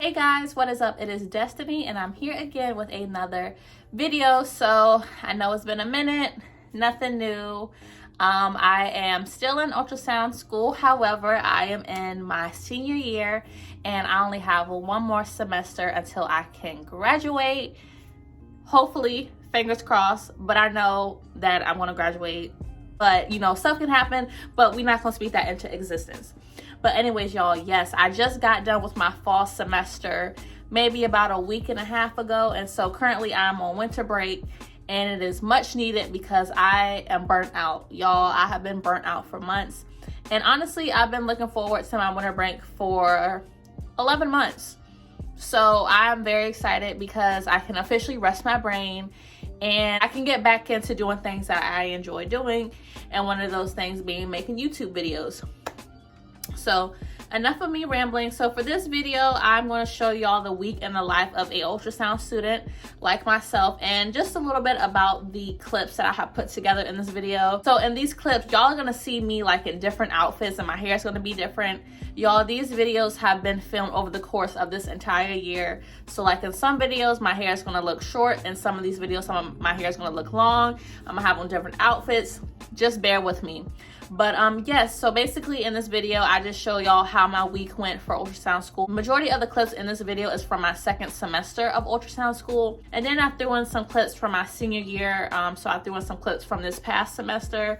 Hey guys, what is up? It is Destiny and I'm here again with another video. So I know it's been a minute, nothing new. I am still in ultrasound school. However, I am in my senior year and I only have one more semester until I can graduate. Hopefully, fingers crossed, but I know that I'm gonna graduate. But you know, stuff can happen, but we're not gonna speak that into existence. But anyways, y'all, yes, I just got done with my fall semester maybe about a week and a half ago. And so currently I'm on winter break and it is much needed because I am burnt out. Y'all, I have been burnt out for months. And honestly, I've been looking forward to my winter break for 11 months. So I'm very excited because I can officially rest my brain and I can get back into doing things that I enjoy doing. And one of those things being making YouTube videos. So enough of me rambling. So for this video, I'm going to show y'all the week in the life of a ultrasound student like myself and just a little bit about the clips that I have put together in this video. So in these clips, y'all are going to see me like in different outfits and my hair is going to be different. Y'all, these videos have been filmed over the course of this entire year. So like in some videos, my hair is going to look short. In some of these videos, my hair is going to look long. I'm going to have on different outfits. Just bear with me. But yes, so basically in this video, I just show y'all how my week went for ultrasound school. Majority of the clips in this video is from my second semester of ultrasound school. And then I threw in some clips from my senior year. So I threw in some clips from this past semester.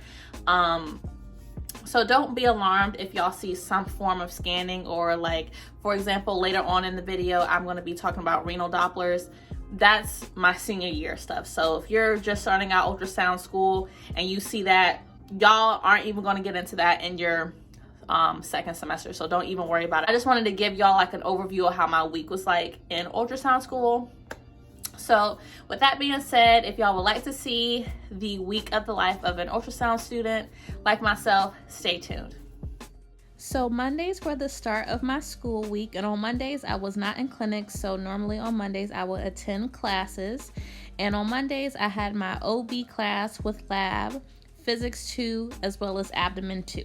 So don't be alarmed if y'all see some form of scanning or like, for example, later on in the video, I'm going to be talking about renal Dopplers. That's my senior year stuff. So if you're just starting out ultrasound school and you see that, y'all aren't even going to get into that in your second semester. So don't even worry about it. I just wanted to give y'all like an overview of how my week was like in ultrasound school. So with that being said, if y'all would like to see the week of the life of an ultrasound student like myself, stay tuned. So Mondays were the start of my school week, and on Mondays I was not in clinic, so normally on Mondays I would attend classes. And on Mondays I had my OB class with lab, Physics 2, as well as Abdomen 2.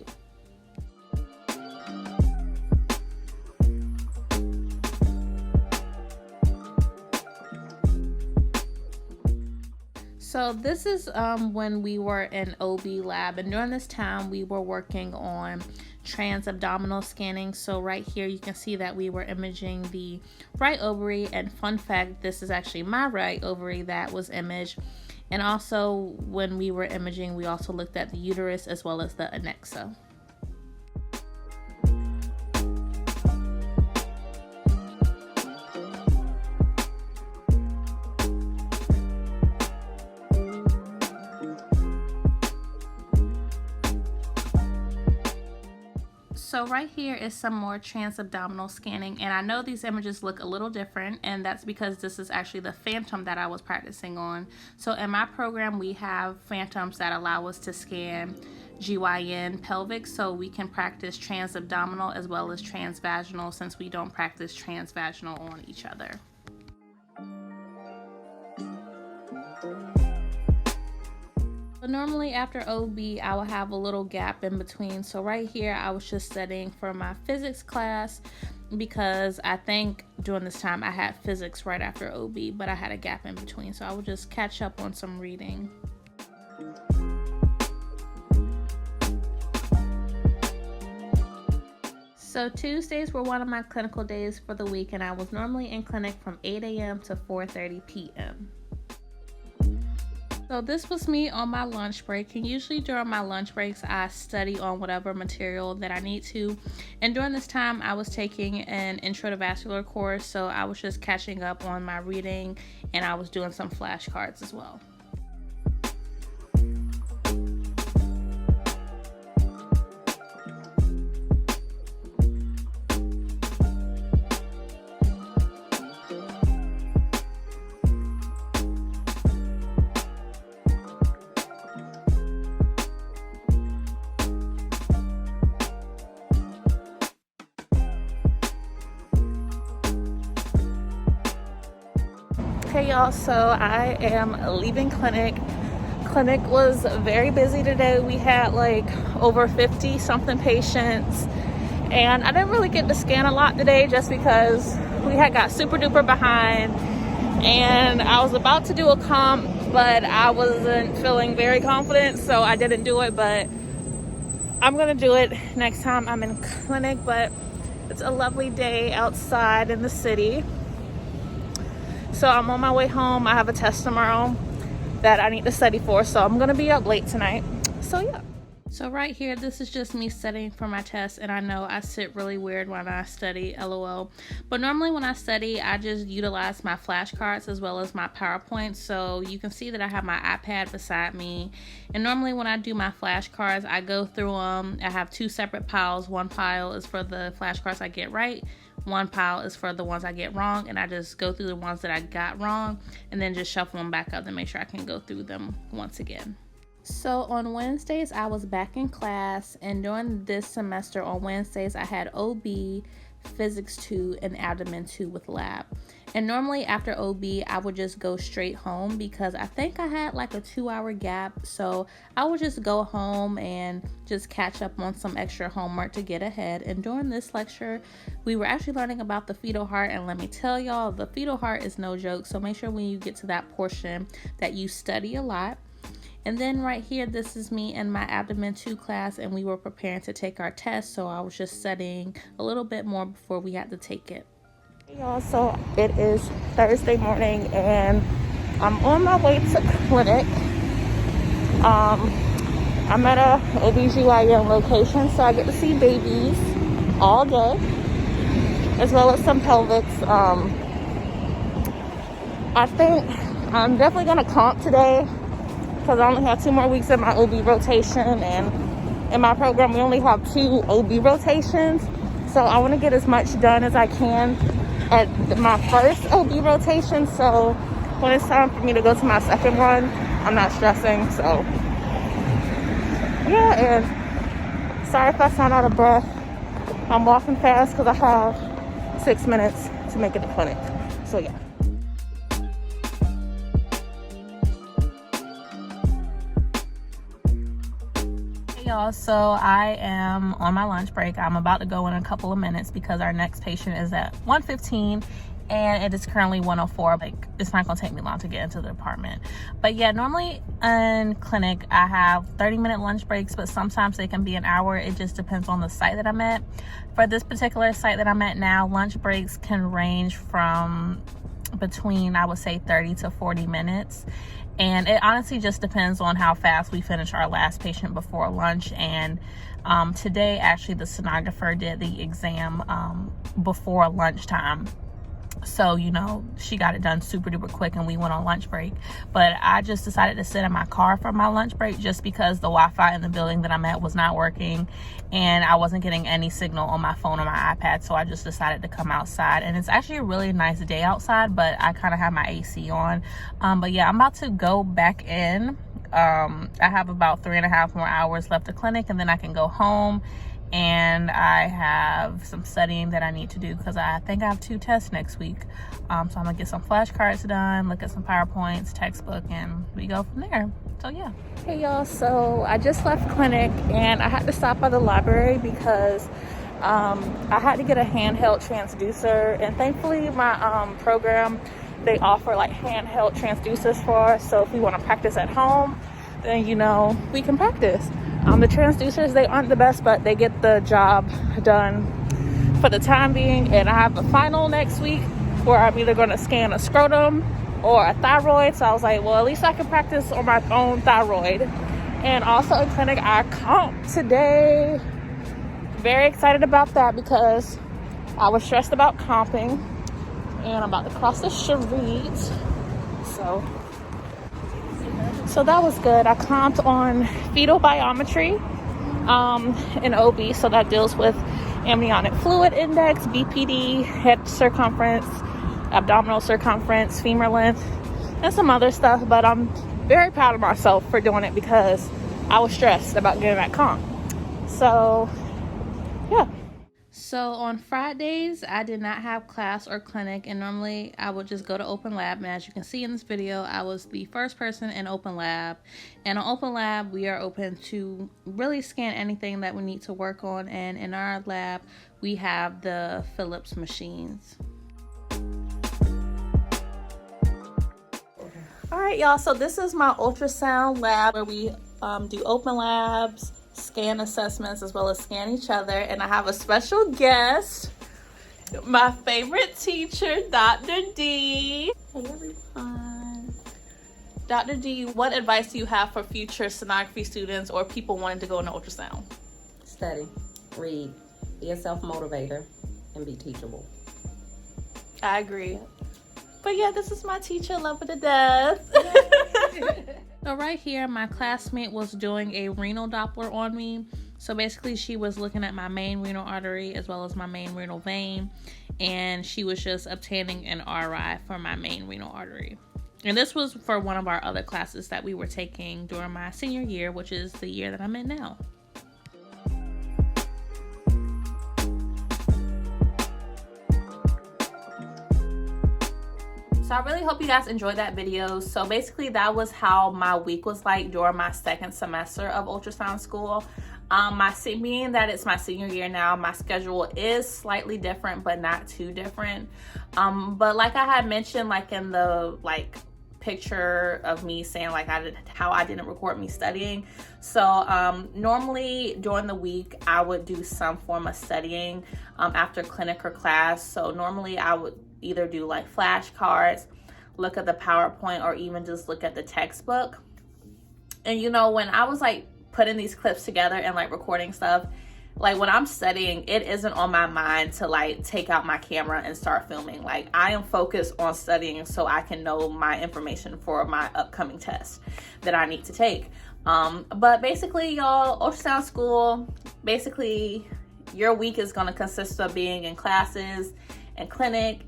So this is when we were in OB lab, and during this time we were working on transabdominal scanning. So right here you can see that we were imaging the right ovary, and fun fact, this is actually my right ovary that was imaged. And also when we were imaging, we also looked at the uterus as well as the annexa. So right here is some more transabdominal scanning, and I know these images look a little different, and that's because this is actually the phantom that I was practicing on. So in my program we have phantoms that allow us to scan GYN pelvic, so we can practice transabdominal as well as transvaginal since we don't practice transvaginal on each other. Normally after OB I will have a little gap in between. So right here I was just studying for my physics class because I think during this time I had physics right after OB, but I had a gap in between, so I would just catch up on some reading. So Tuesdays were one of my clinical days for the week, and I was normally in clinic from 8 a.m. to 4:30 p.m. So this was me on my lunch break, and usually during my lunch breaks I study on whatever material that I need to. And during this time I was taking an intro to vascular course, so I was just catching up on my reading and I was doing some flashcards as well. Hey y'all, so I am leaving clinic. Clinic was very busy today. We had like over 50 something patients, and I didn't really get to scan a lot today just because We had got super duper behind, and I was about to do a comp, but I wasn't feeling very confident, so I didn't do it. But I'm gonna do it next time I'm in clinic. But it's a lovely day outside in the city, so I'm on my way home. I have a test tomorrow that I need to study for, so I'm gonna be up late tonight. So yeah. So right here, this is just me studying for my test, and I know I sit really weird when I study, LOL. But normally when I study, I just utilize my flashcards as well as my PowerPoint. So you can see that I have my iPad beside me. And normally when I do my flashcards, I go through them. I have two separate piles. One pile is for the flashcards I get right. One pile is for the ones I get wrong, and I just go through the ones that I got wrong and then just shuffle them back up to make sure I can go through them once again. So on Wednesdays, I was back in class, and during this semester on Wednesdays, I had OB, Physics 2, and Abdomen 2 with lab. And normally after OB, I would just go straight home because I think I had like a 2-hour gap. So I would just go home and just catch up on some extra homework to get ahead. And during this lecture, we were actually learning about the fetal heart. And let me tell y'all, the fetal heart is no joke. So make sure when you get to that portion that you study a lot. And then right here, this is me in my Abdomen 2 class, and we were preparing to take our test, so I was just studying a little bit more before we had to take it. Hey y'all, so it is Thursday morning, and I'm on my way to clinic. I'm at a OBGYN location, so I get to see babies all day, as well as some pelvics. I think I'm definitely gonna comp today, because I only have 2 more weeks in my OB rotation, and in my program we only have 2 OB rotations, so I want to get as much done as I can at my first OB rotation, so when it's time for me to go to my second one, I'm not stressing. So yeah, and sorry if I sound out of breath. I'm walking fast because I have 6 minutes to make it to clinic. So yeah. Y'all, so I am on my lunch break. I'm about to go in a couple of minutes because our next patient is at 1:15 and it is currently 1:04. Like, it's not gonna take me long to get into the department. But yeah, normally in clinic I have 30-minute lunch breaks, but sometimes they can be an hour. It just depends on the site that I'm at. For this particular site that I'm at now, lunch breaks can range from between, I would say, 30 to 40 minutes. And it honestly just depends on how fast we finish our last patient before lunch. And today, actually, the sonographer did the exam before lunchtime. So, you know, she got it done super duper quick and we went on lunch break. But I just decided to sit in my car for my lunch break just because the Wi-Fi in the building that I'm at was not working and I wasn't getting any signal on my phone or my iPad. So I just decided to come outside, and it's actually a really nice day outside, but I kind of have my AC on. But yeah, I'm about to go back in. I have about 3.5 more hours left of clinic, and then I can go home. And I have some studying that I need to do because I think I have 2 tests next week. So I'm gonna get some flashcards done, look at some PowerPoints, textbook, and we go from there. So yeah. Hey y'all, so I just left clinic and I had to stop by the library because I had to get a handheld transducer, and thankfully my program, they offer like handheld transducers for us. So if we want to practice at home, then, you know, we can practice. The transducers, they aren't the best, but they get the job done for the time being. And I have a final next week where I'm either going to scan a scrotum or a thyroid. So I was like, well, at least I can practice on my own thyroid. And also in clinic, I comped today. Very excited about that because I was stressed about comping. And I'm about to cross the street. So that was good. I comped on fetal biometry in OB, so that deals with amniotic fluid index, BPD, head circumference, abdominal circumference, femur length, and some other stuff. But I'm very proud of myself for doing it because I was stressed about getting that comp. So yeah. So on Fridays, I did not have class or clinic, and normally I would just go to open lab. And as you can see in this video, I was the first person in open lab. And on open lab, we are open to really scan anything that we need to work on. And in our lab, we have the Philips machines. right, y'all, so this is my ultrasound lab where we do open labs, scan assessments, as well as scan each other. And I have a special guest, my favorite teacher, Dr. D. Hey everyone. Dr. D, what advice do you have for future sonography students or people wanting to go into ultrasound? Study, read, be a self-motivator, and be teachable. I agree. But yeah, this is my teacher, love her to death. So right here, my classmate was doing a renal Doppler on me. So basically she was looking at my main renal artery as well as my main renal vein, and she was just obtaining an RI for my main renal artery. And this was for one of our other classes that we were taking during my senior year, which is the year that I'm in now. So I really hope you guys enjoyed that video. So basically that was how my week was like during my second semester of ultrasound school. Being that it's my senior year now, my schedule is slightly different, but not too different. But like I had mentioned, like in the picture of me saying how I didn't record me studying. So normally during the week I would do some form of studying after clinic or class. So normally I would either do like flashcards, look at the PowerPoint, or even just look at the textbook. And you know, when I was putting these clips together and recording stuff, when I'm studying, it isn't on my mind to take out my camera and start filming. I am focused on studying so I can know my information for my upcoming test that I need to take. But basically, y'all, ultrasound school, basically your week is going to consist of being in classes and clinic,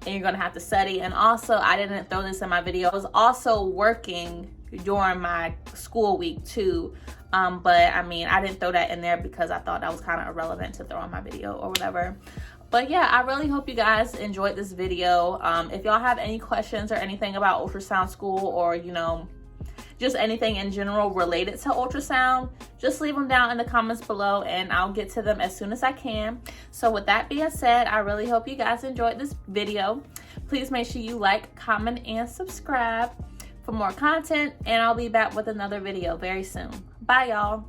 and you're going to have to study. And also, I didn't throw this in my video, I was also working during my school week too. But I mean, I didn't throw that in there because I thought that was kind of irrelevant to throw in my video or whatever. But yeah, I really hope you guys enjoyed this video. If y'all have any questions or anything about ultrasound school, or you know, just anything in general related to ultrasound, just leave them down in the comments below and I'll get to them as soon as I can. So with that being said, I really hope you guys enjoyed this video. Please make sure you like, comment, and subscribe for more content, and I'll be back with another video very soon. Bye, y'all.